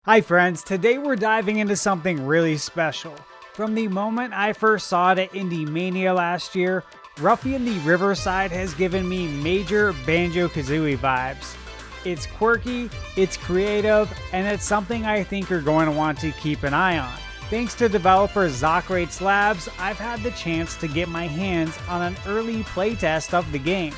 Hi friends, today we're diving into something really special. From the moment I first saw it at Indiemania last year, Ruffy in the Riverside has given me major Banjo-Kazooie vibes. It's quirky, it's creative, and it's something I think you're going to want to keep an eye on. Thanks to developer Zocrates Labs, I've had the chance to get my hands on an early playtest of the game.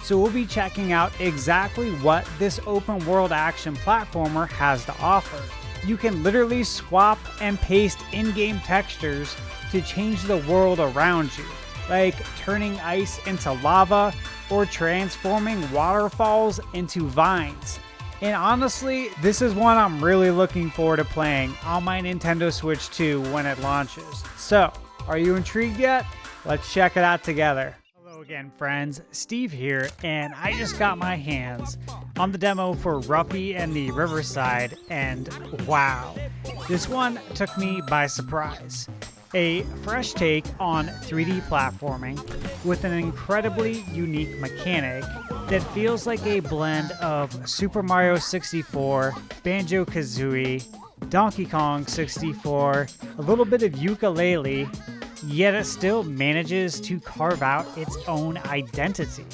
So we'll be checking out exactly what this open world action platformer has to offer. You can literally swap and paste in-game textures to change the world around you, like turning ice into lava or transforming waterfalls into vines. And honestly, this is one I'm really looking forward to playing on my Nintendo Switch 2 when it launches. So, are you intrigued yet? Let's check it out together. Hello again friends, Steve here, and I just got my hands on the demo for Ruffy and the Riverside, and wow, this one took me by surprise. A fresh take on 3D platforming with an incredibly unique mechanic that feels like a blend of Super Mario 64, Banjo-Kazooie, Donkey Kong 64, a little bit of ukulele, yet it still manages to carve out its own identity.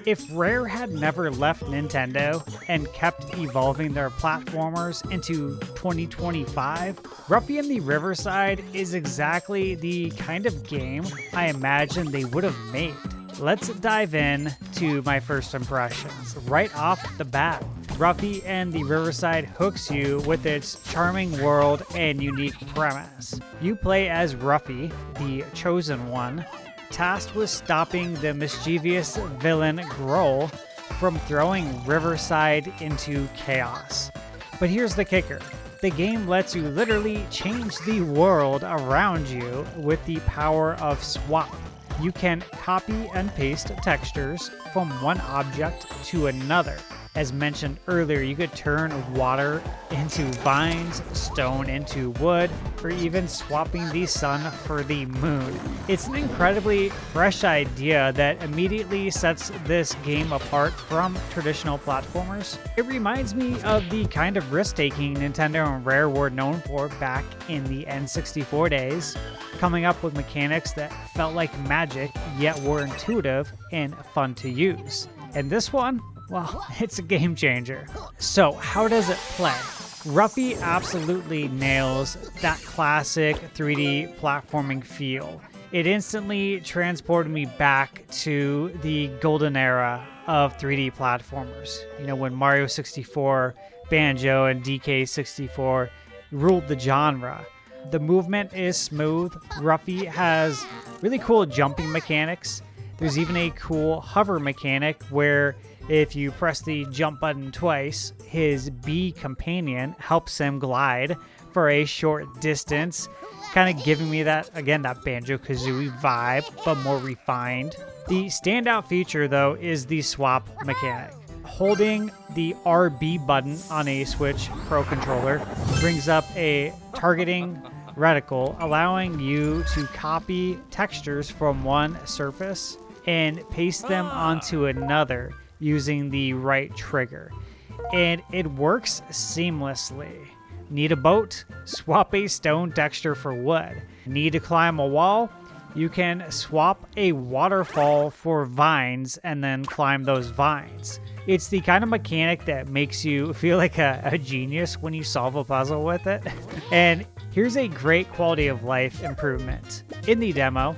If Rare had never left Nintendo and kept evolving their platformers into 2025, Ruffy and the Riverside is exactly the kind of game I imagine they would have made. Let's dive in to my first impressions. Right off the bat, Ruffy and the Riverside hooks you with its charming world and unique premise. You play as Ruffy, the Chosen One, tasked with stopping the mischievous villain Grohl from throwing Riverside into chaos. But here's the kicker. The game lets you literally change the world around you with the power of swap. You can copy and paste textures from one object to another. As mentioned earlier, you could turn water into vines, stone into wood, or even swapping the sun for the moon. It's an incredibly fresh idea that immediately sets this game apart from traditional platformers. It reminds me of the kind of risk-taking Nintendo and Rare were known for back in the N64 days, coming up with mechanics that felt like magic yet were intuitive and fun to use. And this one? Well, it's a game changer. So, how does it play? Ruffy absolutely nails that classic 3D platforming feel. It instantly transported me back to the golden era of 3D platformers. You know, when Mario 64, Banjo, and DK64 ruled the genre. The movement is smooth. Ruffy has really cool jumping mechanics. There's even a cool hover mechanic where if you press the jump button twice, his bee companion helps him glide for a short distance, kind of giving me that, again, that Banjo-Kazooie vibe, but more refined. The standout feature, though, is the swap mechanic. Holding the RB button on a Switch Pro controller brings up a targeting reticle, allowing you to copy textures from one surface and paste them onto another using the right trigger. And it works seamlessly. Need a boat? Swap a stone texture for wood. Need to climb a wall? You can swap a waterfall for vines and then climb those vines. It's the kind of mechanic that makes you feel like a genius when you solve a puzzle with it. And here's a great quality of life improvement. In the demo,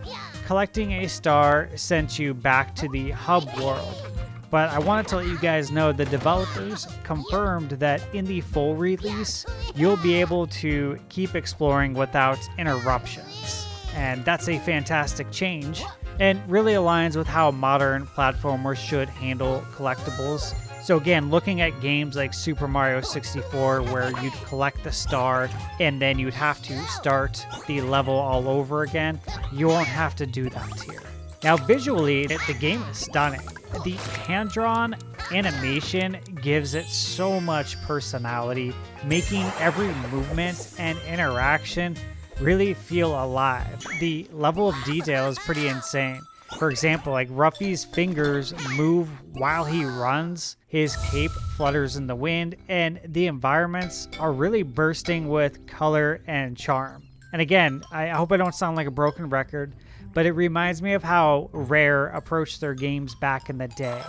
collecting a star sent you back to the hub world. But I want to let you guys know the developers confirmed that in the full release, you'll be able to keep exploring without interruptions. And that's a fantastic change and really aligns with how modern platformers should handle collectibles. So again, looking at games like Super Mario 64 where you'd collect the star and then you'd have to start the level all over again, you won't have to do that here. Now visually, the game is stunning. The hand-drawn animation gives it so much personality, making every movement and interaction really feel alive. The level of detail is pretty insane. For example, like Ruffy's fingers move while he runs, his cape flutters in the wind, and the environments are really bursting with color and charm. And again, I hope I don't sound like a broken record, but it reminds me of how Rare approached their games back in the day,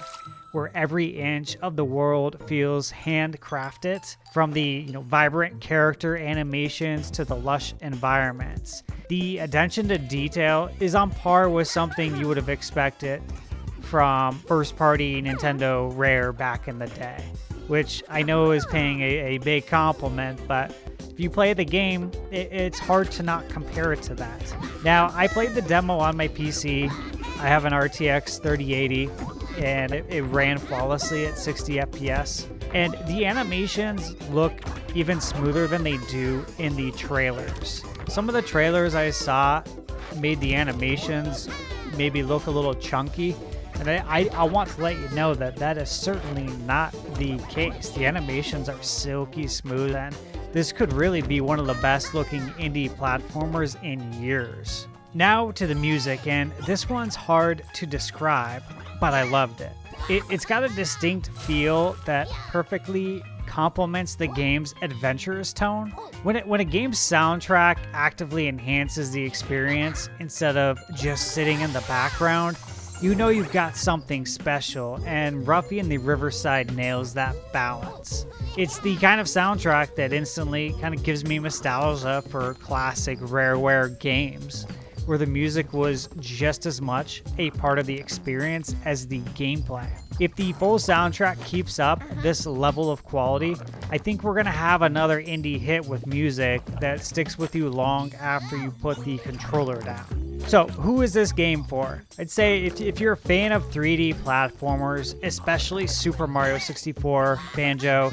where every inch of the world feels handcrafted, from the vibrant character animations to the lush environments. The attention to detail is on par with something you would have expected from first-party Nintendo Rare back in the day, which I know is paying a big compliment, but if you play the game, it's hard to not compare it to that. Now, I played the demo on my PC. I have an RTX 3080, and it ran flawlessly at 60 FPS. And the animations look even smoother than they do in the trailers. Some of the trailers I saw made the animations maybe look a little chunky. And I want to let you know that that is certainly not the case. The animations are silky smooth, and this could really be one of the best looking indie platformers in years. Now to the music, and this one's hard to describe, but I loved it. It's got a distinct feel that perfectly complements the game's adventurous tone. When a game's soundtrack actively enhances the experience instead of just sitting in the background, you know you've got something special, and Ruffy and the Riverside nails that balance. It's the kind of soundtrack that instantly kind of gives me nostalgia for classic Rareware games, where the music was just as much a part of the experience as the gameplay. If the full soundtrack keeps up this level of quality, I think we're gonna have another indie hit with music that sticks with you long after you put the controller down. So, who is this game for? I'd say if you're a fan of 3D platformers, especially Super Mario 64, Banjo,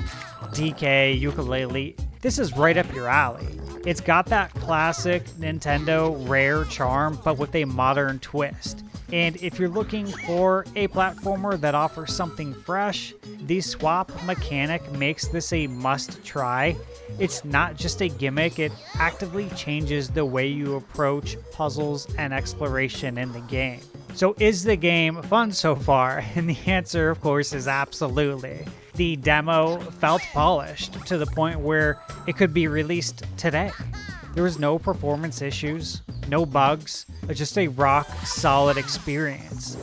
DK, Ukulele, this is right up your alley. It's got that classic Nintendo Rare charm, but with a modern twist. And if you're looking for a platformer that offers something fresh, the swap mechanic makes this a must-try. It's not just a gimmick, it actively changes the way you approach puzzles and exploration in the game. So is the game fun so far? And the answer, of course, is absolutely. The demo felt polished to the point where it could be released today. There was no performance issues, no bugs, just a rock-solid experience.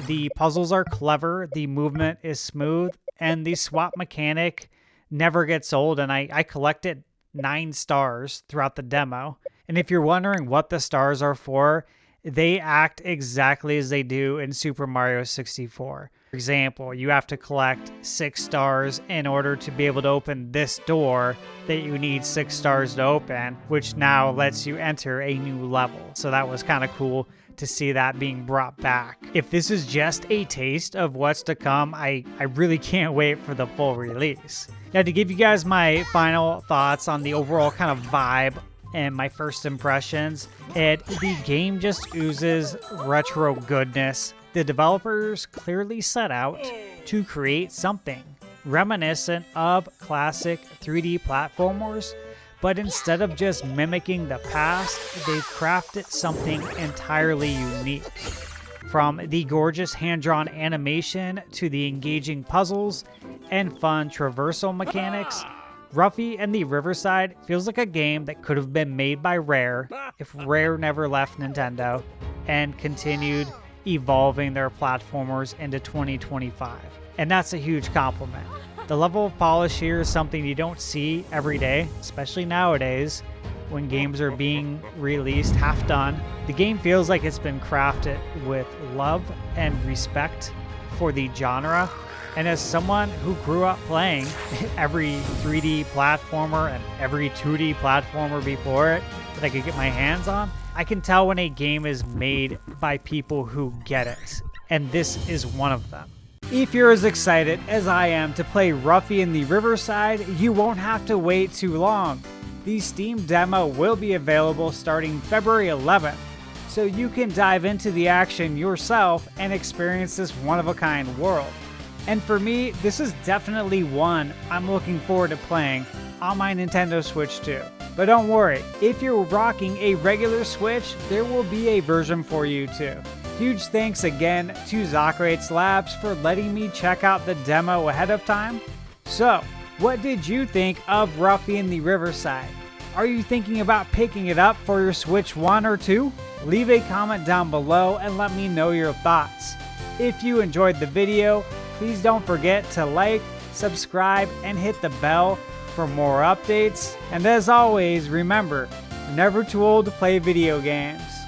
The puzzles are clever, the movement is smooth, and the swap mechanic never gets old, and I collected 9 stars throughout the demo. And if you're wondering what the stars are for, they act exactly as they do in Super Mario 64. For example, you have to collect 6 stars in order to be able to open this door that you need 6 stars to open, which now lets you enter a new level. So that was kind of cool to see that being brought back. If this is just a taste of what's to come, I really can't wait for the full release. Now, to give you guys my final thoughts on the overall kind of vibe and my first impressions, the game just oozes retro goodness. The developers clearly set out to create something reminiscent of classic 3D platformers, but instead of just mimicking the past, they crafted something entirely unique. From the gorgeous hand-drawn animation to the engaging puzzles and fun traversal mechanics, Ruffy and the Riverside feels like a game that could have been made by Rare if Rare never left Nintendo and continued evolving their platformers into 2025. And that's a huge compliment. The level of polish here is something you don't see every day, especially nowadays when games are being released half done. The game feels like it's been crafted with love and respect for the genre. And as someone who grew up playing every 3D platformer and every 2D platformer before it that I could get my hands on, I can tell when a game is made by people who get it. And this is one of them. If you're as excited as I am to play Ruffy in the Riverside, you won't have to wait too long. The Steam demo will be available starting February 11th, so you can dive into the action yourself and experience this one-of-a-kind world. And for me, this is definitely one I'm looking forward to playing on my Nintendo Switch too. But don't worry, if you're rocking a regular Switch, there will be a version for you too. Huge thanks again to Zacrates Labs for letting me check out the demo ahead of time. So, what did you think of Ruffy in the Riverside? Are you thinking about picking it up for your Switch 1 or 2? Leave a comment down below and let me know your thoughts. If you enjoyed the video, please don't forget to like, subscribe, and hit the bell for more updates. And as always, remember, you're never too old to play video games.